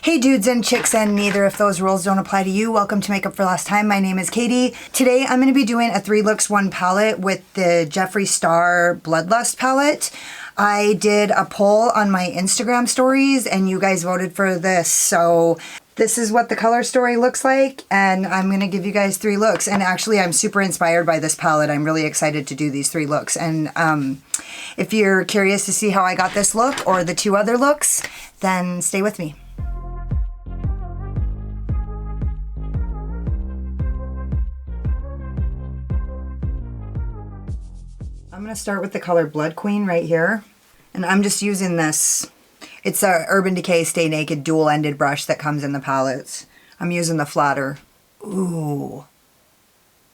Hey dudes and chicks, and neither if those rules don't apply to you, welcome to Makeup for Last Time. My name is Katie. Today I'm going to be doing a 3 looks 1 palette with the Jeffree Star Bloodlust palette. I did a poll on my Instagram stories and you guys voted for this, so this is what the color story looks like, and I'm going to give you guys 3 looks. And actually I'm super inspired by this palette. I'm really excited to do these 3 looks, and if you're curious to see how I got this look or the 2 other looks, then stay with me. I'm going to start with the color Blood Queen right here, and I'm just using this. It's a Urban Decay Stay Naked dual-ended brush that comes in the palettes. I'm using the flatter. Ooh,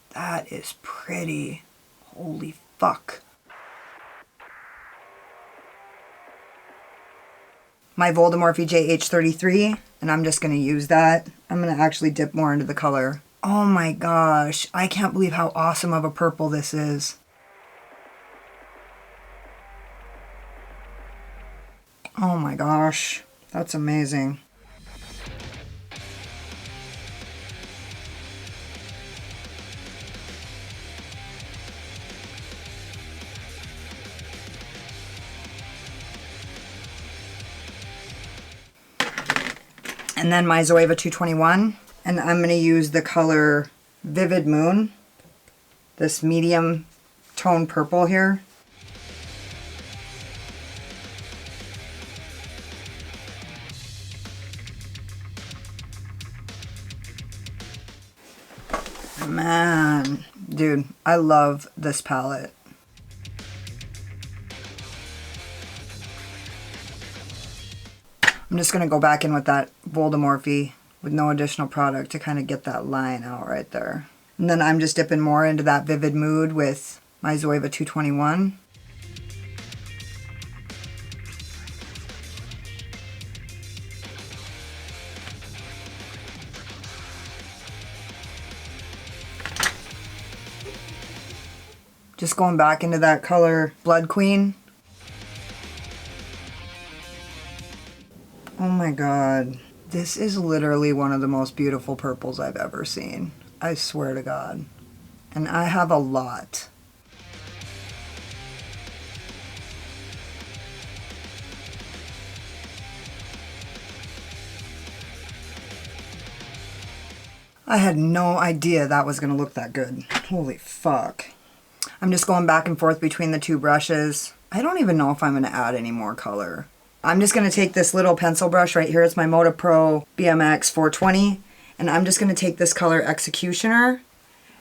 that is pretty. Holy fuck. My VOLDEMORPHE JH33, and I'm just going to use that. I'm going to actually dip more into the color. Oh my gosh, I can't believe how awesome of a purple this is. Oh my gosh, that's amazing. And then my ZOEVA 221, and I'm going to use the color Vivid Moon, this medium tone purple here. Man, dude, I love this palette. I'm just going to go back in with that VOLDEMORPHE with no additional product to kind of get that line out right there. And then I'm just dipping more into that Vivid Mood with my ZOEVA 221. Just going back into that color Blood Queen. Oh my god. This is literally one of the most beautiful purples I've ever seen. I swear to God. And I have a lot. I had no idea that was going to look that good. Holy fuck. I'm just going back and forth between the 2 brushes. I don't even know if I'm going to add any more color. I'm just going to take this little pencil brush right here. It's my MODA Pro BMX 420. And I'm just going to take this color Executioner.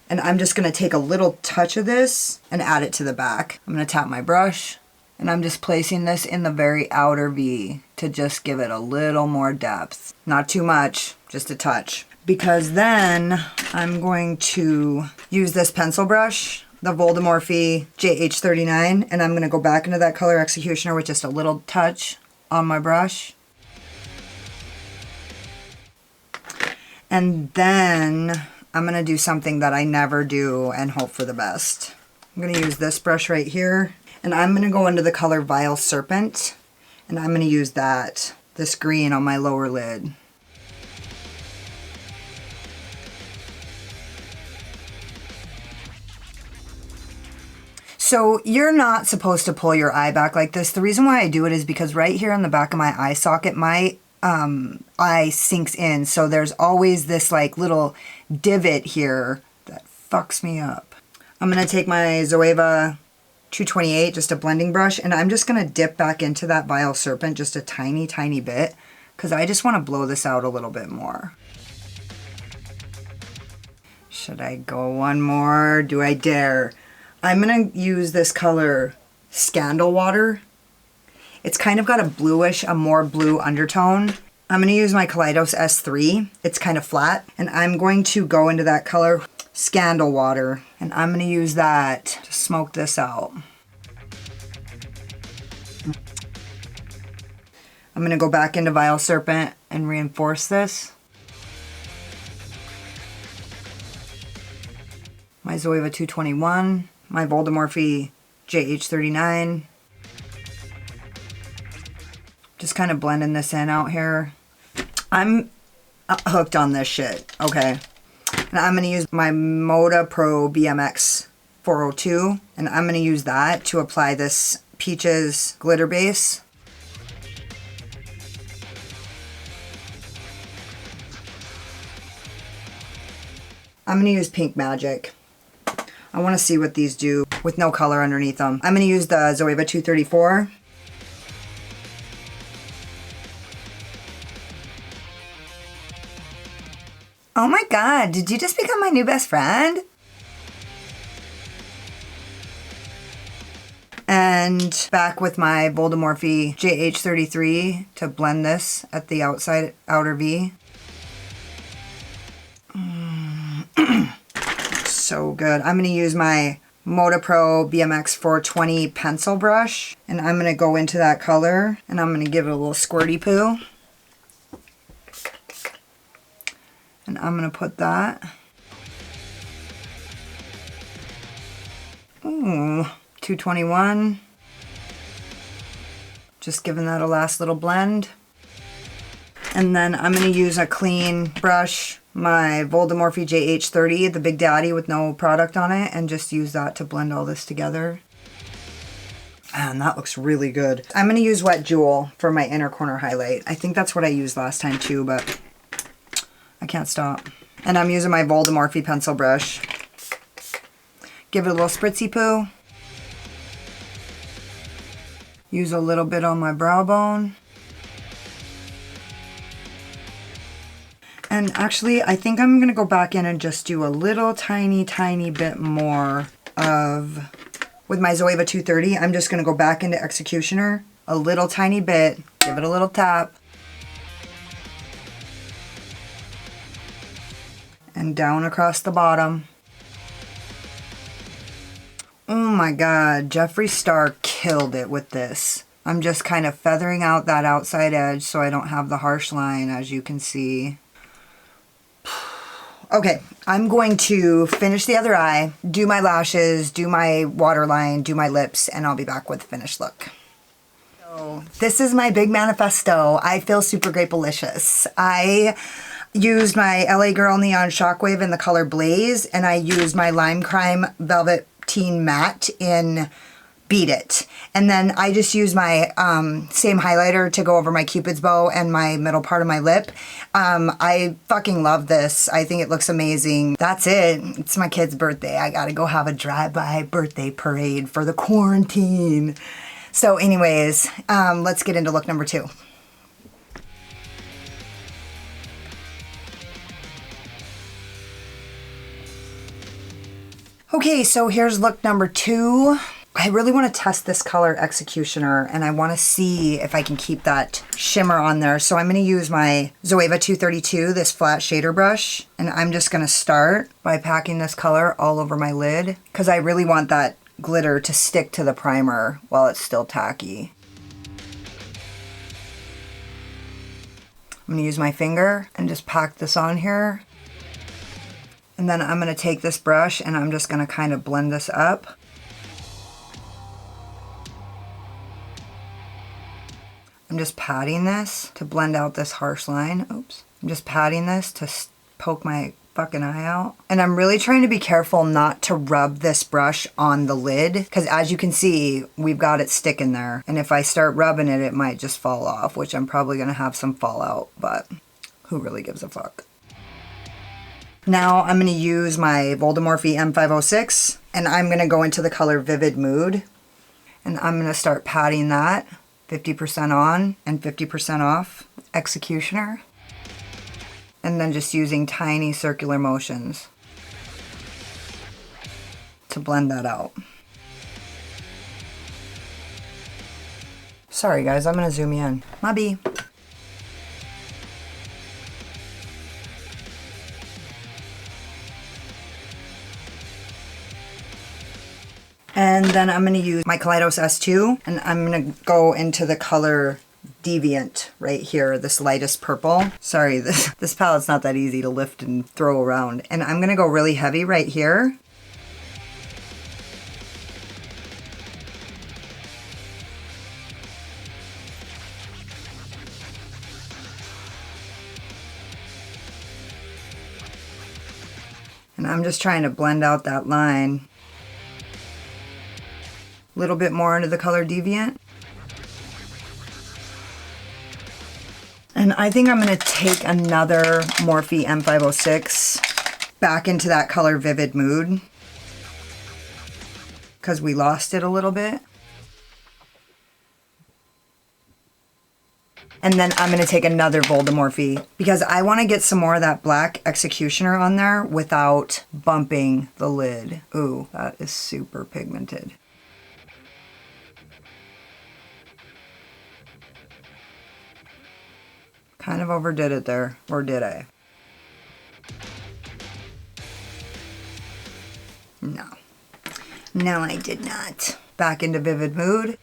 And I'm just going to take a little touch of this and add it to the back. I'm going to tap my brush. And I'm just placing this in the very outer V to just give it a little more depth. Not too much, just a touch. Because then I'm going to use this pencil brush, the VOLDEMORPHE JH39, and I'm going to go back into that color Executioner with just a little touch on my brush. And then I'm going to do something that I never do and hope for the best. I'm going to use this brush right here, and I'm going to go into the color Vile Serpent, and I'm going to use this green on my lower lid. So you're not supposed to pull your eye back like this. The reason why I do it is because right here in the back of my eye socket, my eye sinks in. So there's always this like little divot here that fucks me up. I'm going to take my ZOEVA 228, just a blending brush, and I'm just going to dip back into that Vile Serpent just a tiny, tiny bit because I just want to blow this out a little bit more. Should I go one more? Do I dare? I'm going to use this color Scandal Water. It's kind of got a bluish, a more blue undertone. I'm going to use my KALEIDOS S3. It's kind of flat. And I'm going to go into that color Scandal Water. And I'm going to use that to smoke this out. I'm going to go back into Vile Serpent and reinforce this. My ZOEVA 221. My VOLDEMORPHE JH39. Just kind of blending this in out here. I'm hooked on this shit. Okay. And I'm going to use my MODA Pro BMX 402. And I'm going to use that to apply this Peaches glitter base. I'm going to use Pink Magic. I want to see what these do with no color underneath them. I'm going to use the ZOEVA 234. Oh my god, did you just become my new best friend? And back with my VOLDEMORPHE JH33 to blend this at the outer V. So good. I'm going to use my MODA Pro BMX 420 pencil brush, and I'm going to go into that color, and I'm going to give it a little squirty poo. And I'm going to put that. Ooh, 221. Just giving that a last little blend. And then I'm going to use a clean brush, my VOLDEMORPHE JH30, the Big Daddy with no product on it, and just use that to blend all this together. And that looks really good. I'm going to use Wet Jewel for my inner corner highlight. I think that's what I used last time too, but I can't stop. And I'm using my VOLDEMORPHE pencil brush. Give it a little spritzy poo. Use a little bit on my brow bone. And actually, I think I'm going to go back in and just do a little tiny bit more of, with my ZOEVA 230, I'm just going to go back into Executioner, a little tiny bit, give it a little tap. And down across the bottom. Oh my god, Jeffree Star killed it with this. I'm just kind of feathering out that outside edge so I don't have the harsh line, as you can see. Okay, I'm going to finish the other eye, do my lashes, do my waterline, do my lips, and I'll be back with the finished look. So this is my big manifesto. I feel super grateful-licious. I used my LA Girl Neon Shockwave in the color Blaze, and I used my Lime Crime Velveteen Matte in Beat It. And then I just used my same highlighter to go over my Cupid's bow and my middle part of my lip. I fucking love this. I think it looks amazing. That's it. It's my kid's birthday. I gotta go have a drive-by birthday parade for the quarantine. So anyways, let's get into look number 2. Okay, so here's look number 2. I really want to test this color Executioner, and I want to see if I can keep that shimmer on there. So I'm going to use my ZOEVA 232, this flat shader brush, and I'm just going to start by packing this color all over my lid, because I really want that glitter to stick to the primer while it's still tacky. I'm going to use my finger and just pack this on here. And then I'm going to take this brush and I'm just going to kind of blend this up. I'm just patting this to blend out this harsh line. Oops. I'm just patting this to poke my fucking eye out. And I'm really trying to be careful not to rub this brush on the lid, because as you can see, we've got it sticking there. And if I start rubbing it, it might just fall off, which I'm probably going to have some fallout, but who really gives a fuck? Now I'm going to use my VOLDEMORPHE M506, and I'm going to go into the color Vivid Mood. And I'm going to start patting that 50% on and 50% off Executioner. And then just using tiny circular motions to blend that out. Sorry guys, I'm going to zoom in. Maybe. And then I'm going to use my Kaleidos S2, and I'm going to go into the color Deviant right here, this lightest purple. Sorry, this palette's not that easy to lift and throw around. And I'm going to go really heavy right here. And I'm just trying to blend out that line. A little bit more into the color Deviant. And I think I'm going to take another Morphe M506 back into that color Vivid Mood, because we lost it a little bit. And then I'm going to take another VOLDEMORPHE because I want to get some more of that black executioner on there without bumping the lid. Ooh, that is super pigmented. Kind of overdid it there, or did I? No. No, I did not. Back into Vivid Mood.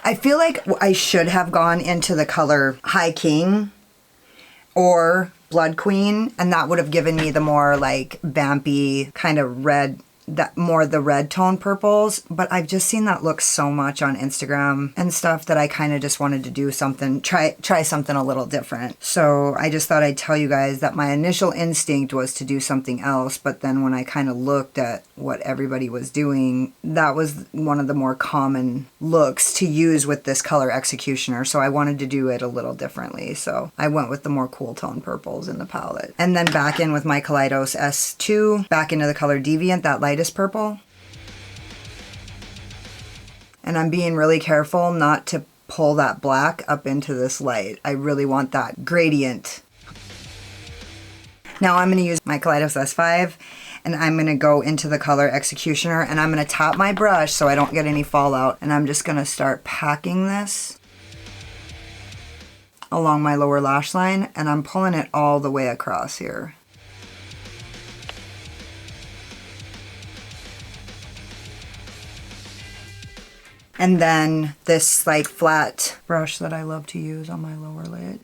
I feel like I should have gone into the color High King or Blood Queen, and that would have given me the more like vampy kind of red, that more the red tone purples. But I've just seen that look so much on Instagram and stuff that I kind of just wanted to do something, try something a little different. So I just thought I'd tell you guys that my initial instinct was to do something else, but then when I kind of looked at what everybody was doing, that was one of the more common looks to use with this color executioner. So I wanted to do it a little differently. So I went with the more cool tone purples in the palette. And then back in with my Kaleidos S2, back into the color Deviant, that lightest purple. And I'm being really careful not to pull that black up into this light. I really want that gradient. Now I'm going to use my Kaleidos S5 and I'm going to go into the color executioner and I'm going to tap my brush so I don't get any fallout, and I'm just going to start packing this along my lower lash line, and I'm pulling it all the way across here. And then this like flat brush that I love to use on my lower lid.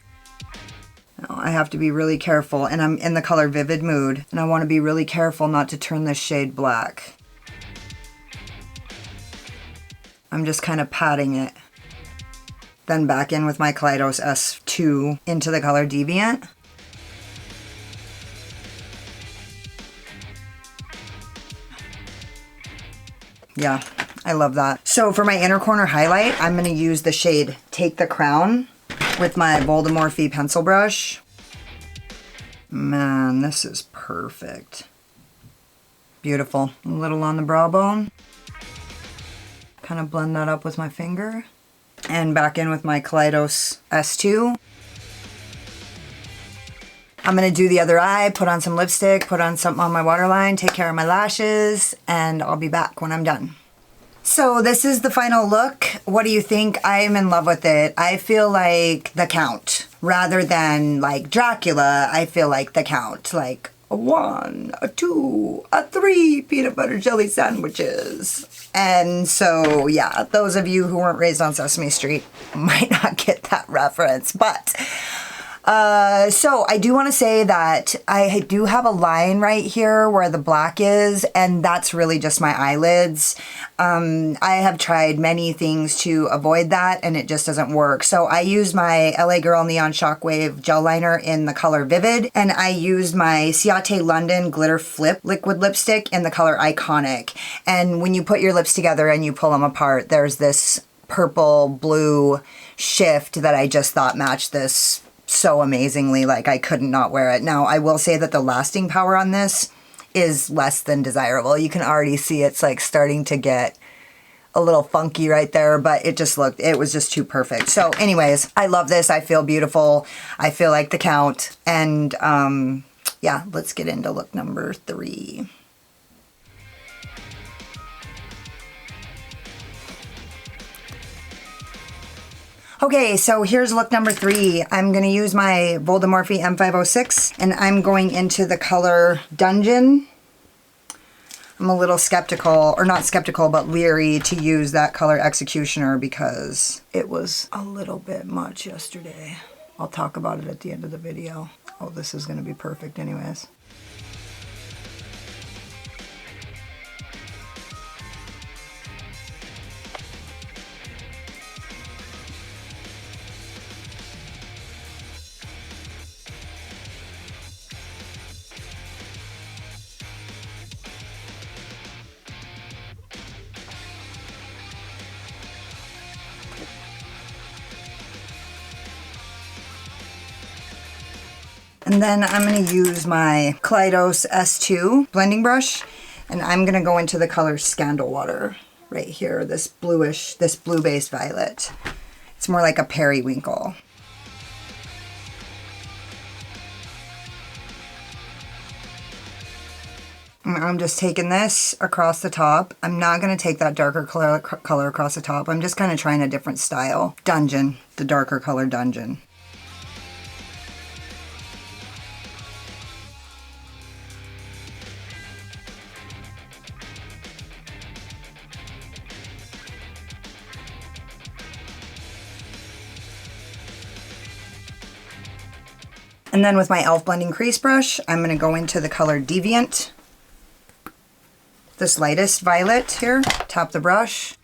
Now I have to be really careful, and I'm in the color Vivid Mood, and I want to be really careful not to turn this shade black. I'm just kind of patting it. Then back in with my Kaleidos S2 into the color Deviant. Yeah, I love that. So for my inner corner highlight, I'm going to use the shade Take the Crown with my VOLDEMORPHE pencil brush. Man, this is perfect. Beautiful. A little on the brow bone. Kind of blend that up with my finger. And back in with my Kaleidos S2. I'm going to do the other eye, put on some lipstick, put on something on my waterline, take care of my lashes, and I'll be back when I'm done. So this is the final look. What do you think? I'm in love with it. I feel like the Count. Rather than like Dracula, I feel like the Count. Like a 1, a 2, a 3 peanut butter jelly sandwiches. And so, yeah, those of you who weren't raised on Sesame Street might not get that reference, but so I do want to say that I do have a line right here where the black is, and that's really just my eyelids. I have tried many things to avoid that, and it just doesn't work. So I use my LA Girl Neon Shockwave gel liner in the color Vivid, and I used my Ciate London Glitter Flip liquid lipstick in the color Iconic. And when you put your lips together and you pull them apart, there's this purple blue shift that I just thought matched this so amazingly. Like, I couldn't not wear it. Now, I will say that the lasting power on this is less than desirable. You can already see it's like starting to get a little funky right there, but it was just too perfect. So anyways, I love this. I feel beautiful. I feel like the Count. And yeah, let's get into look number 3. Okay, so here's look number 3. I'm going to use my VOLDEMORPHE M506, and I'm going into the color Dungeon. I'm a little skeptical, or not skeptical, but leery to use that color executioner because it was a little bit much yesterday. I'll talk about it at the end of the video. Oh, this is going to be perfect anyways. And then I'm going to use my KALEIDOS S2 blending brush, and I'm going to go into the color Scandal Water right here, this bluish, this blue-based violet. It's more like a periwinkle. I'm just taking this across the top. I'm not going to take that darker color across the top. I'm just kind of trying a different style. Dungeon, the darker color Dungeon. And then with my e.l.f. blending crease brush, I'm going to go into the color Deviant. This lightest violet here, tap the brush.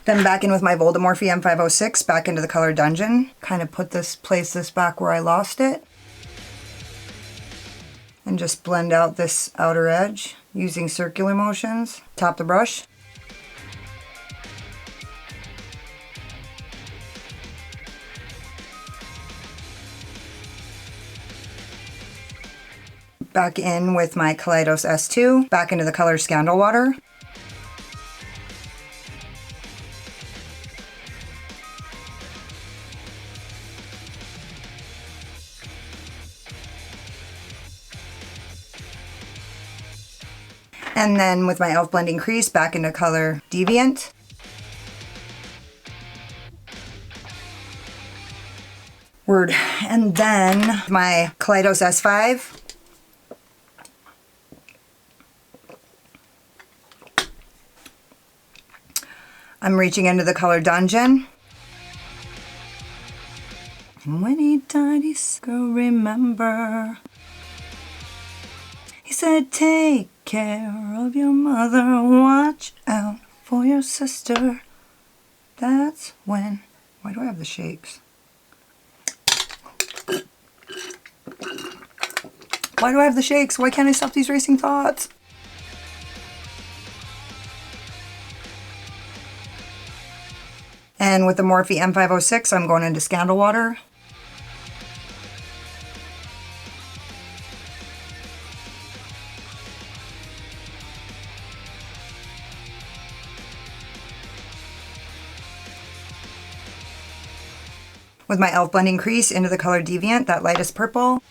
Then back in with my VOLDEMORPHE M506, back into the color Dungeon. Kind of place this back where I lost it. And just blend out this outer edge using circular motions. Tap the brush. Back in with my KALEIDOS S2, back into the color Scandal Water. And then with my e.l.f. blending crease, back into color Deviant. Word. And then my KALEIDOS S5. I'm reaching into the color Dungeon. And when he died, he said, remember. He said, take care of your mother, watch out for your sister. That's when... Why do I have the shakes? Why do I have the shakes? Why can't I stop these racing thoughts? And with the Morphe M506, I'm going into Scandal Water. With my e.l.f. blending crease into the color Deviant, that lightest purple.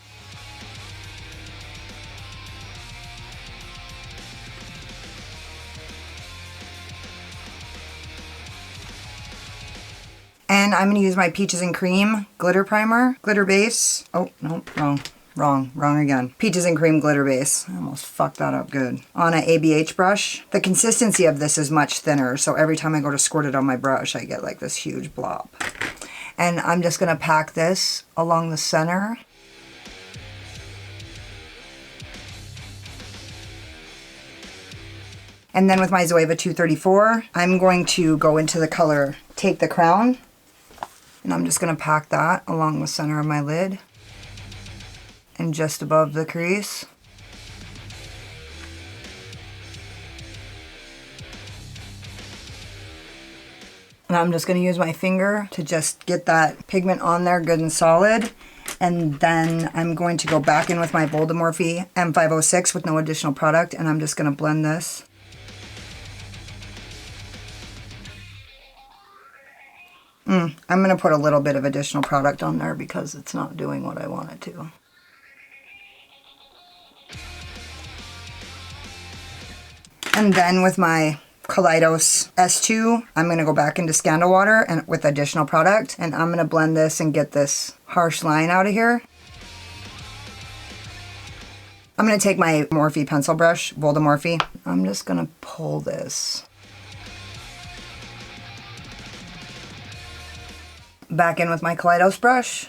And I'm going to use my Peaches and Cream glitter primer, glitter base. Oh, no, wrong again. Peaches and Cream glitter base. I almost fucked that up good. On an ABH brush. The consistency of this is much thinner, so every time I go to squirt it on my brush, I get like this huge blob. And I'm just going to pack this along the center. And then with my ZOEVA 234, I'm going to go into the color Take the Crown. And I'm just going to pack that along the center of my lid. And just above the crease. And I'm just going to use my finger to just get that pigment on there good and solid. And then I'm going to go back in with my VOLDEMORPHE M506 with no additional product. And I'm just going to blend this. I'm going to put a little bit of additional product on there because it's not doing what I want it to. And then with my KALEIDOS S2, I'm going to go back into Scandal Water and with additional product, and I'm going to blend this and get this harsh line out of here. I'm going to take my Morphe pencil brush, VOLDEMORPHE. I'm just going to pull this back in with my KALEIDOS brush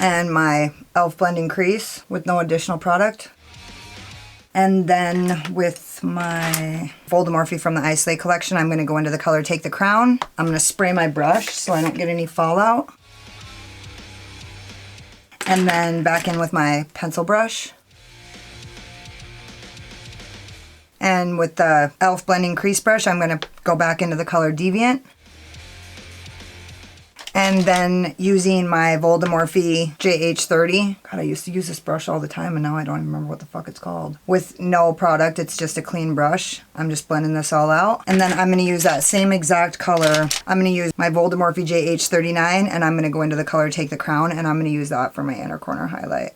and my e.l.f. blending crease with no additional product. And then with my VOLDEMORPHE from the Isolate collection, I'm going to go into the color Take the Crown. I'm going to spray my brush so I don't get any fallout. And then back in with my pencil brush. And with the e.l.f. blending crease brush, I'm going to go back into the color Deviant. And then using my VOLDEMORPHE JH30. God, I used to use this brush all the time and now I don't even remember what the fuck it's called. With no product, it's just a clean brush. I'm just blending this all out. And then I'm gonna use that same exact color. I'm gonna use my VOLDEMORPHE JH39 and I'm gonna go into the color Take the Crown and I'm gonna use that for my inner corner highlight.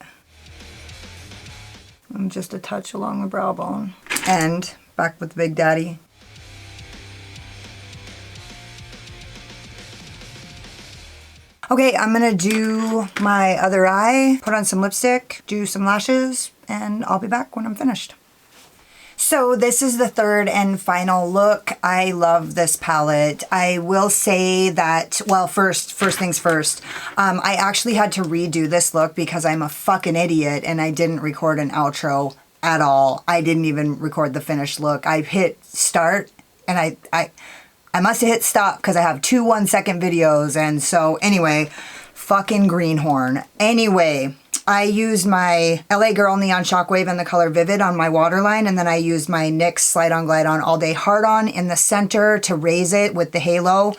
And just a touch along the brow bone. And back with Big Daddy. Okay, I'm gonna do my other eye, put on some lipstick, do some lashes, and I'll be back when I'm finished. So this is the third and final look. I love this palette. I will say that, well, first things first, I actually had to redo this look because I'm a fucking idiot and I didn't record an outro at all. I didn't even record the finished look. I hit start and I must have hit stop because I have 2 1-second videos, and so anyway, fucking greenhorn. Anyway, I used my LA Girl Neon Shockwave in the color Vivid on my waterline, and then I used my NYX Slide On Glide On All Day Hard On in the center to raise it with the halo.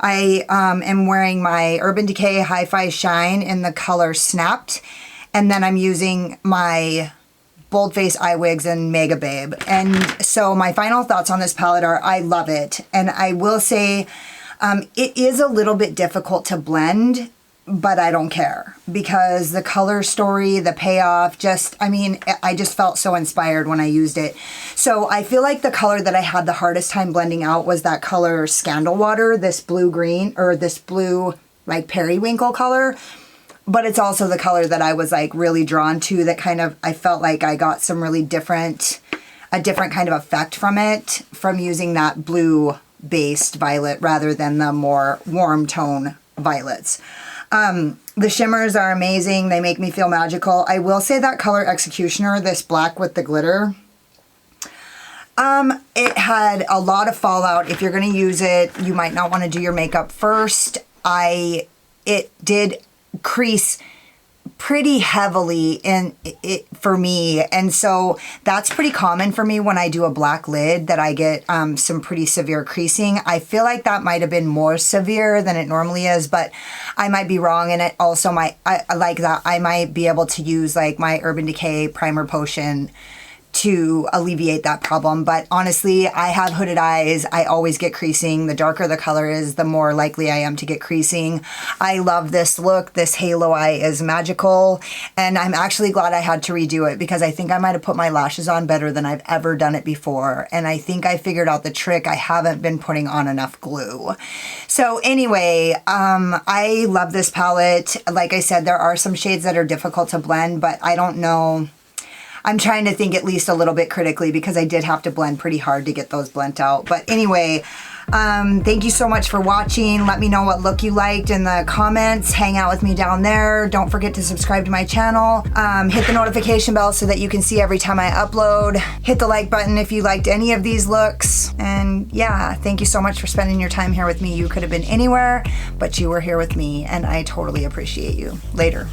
I am wearing my Urban Decay Hi-Fi Shine in the color Snapped, and then I'm using my Boldface Eye Wigs and Mega Babe. And so my final thoughts on this palette are I love it. And I will say it is a little bit difficult to blend, but I don't care because the color story, the payoff, just, I mean, I just felt so inspired when I used it. So I feel like the color that I had the hardest time blending out was that color Scandal Water, this blue green, or this blue like periwinkle color. But it's also the color that I was like really drawn to, that kind of, I felt like I got some really different, a different kind of effect from it, from using that blue based violet rather than the more warm tone violets. The shimmers are amazing. They make me feel magical. I will say that color Executioner, this black with the glitter, it had a lot of fallout. If you're going to use it, you might not want to do your makeup first. It did crease pretty heavily in it for me, and so that's pretty common for me when I do a black lid, that I get some pretty severe creasing. I feel like that might have been more severe than it normally is, but I might be wrong, and it also might, I like that I might be able to use like my Urban Decay Primer Potion to alleviate that problem. But honestly, I have hooded eyes. I always get creasing. The darker the color is, the more likely I am to get creasing. I love this look. This halo eye is magical. And I'm actually glad I had to redo it because I think I might have put my lashes on better than I've ever done it before. And I think I figured out the trick. I haven't been putting on enough glue. So anyway, I love this palette. Like I said, there are some shades that are difficult to blend, but I don't know. I'm trying to think at least a little bit critically because I did have to blend pretty hard to get those blent out. But anyway, thank you so much for watching. Let me know what look you liked in the comments. Hang out with me down there. Don't forget to subscribe to my channel. Hit the notification bell so that you can see every time I upload. Hit the like button if you liked any of these looks. And yeah, thank you so much for spending your time here with me. You could have been anywhere, but you were here with me, and I totally appreciate you. Later.